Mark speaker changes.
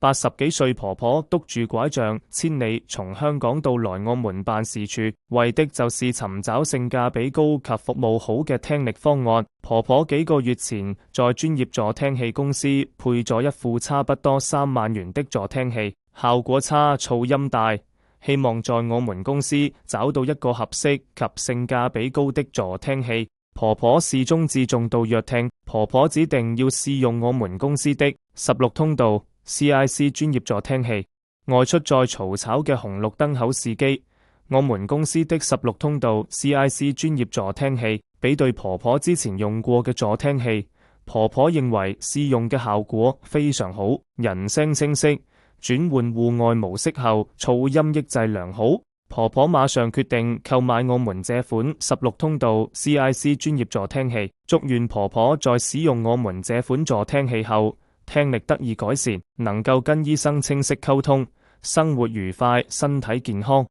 Speaker 1: 80幾歲婆婆篤住拐杖，千里從香港到來我們辦事處，為的就是尋找性價比高及服務好嘅聽力方案。婆婆幾個月前在專業助聽器公司配咗一副差不多3萬元的助聽器，效果差，噪音大，希望在我們公司找到一個合適及性價比高的助聽器。婆婆事中自重度弱聽，婆婆指定要試用我們公司的16通道CIC 專業助聽器。外出在嘈吵嘅紅綠燈口試機，我們公司的16通道CIC 專業助聽器比對婆婆之前用過嘅助聽器，婆婆認為試用嘅效果非常好，人聲清晰，轉換戶外模式後噪音抑制良好。婆婆馬上決定購買我們這款16通道CIC 專業助聽器。祝願婆婆在使用我們這款助聽器後，聽力得以改善，能夠跟醫生清晰溝通，生活愉快，身體健康。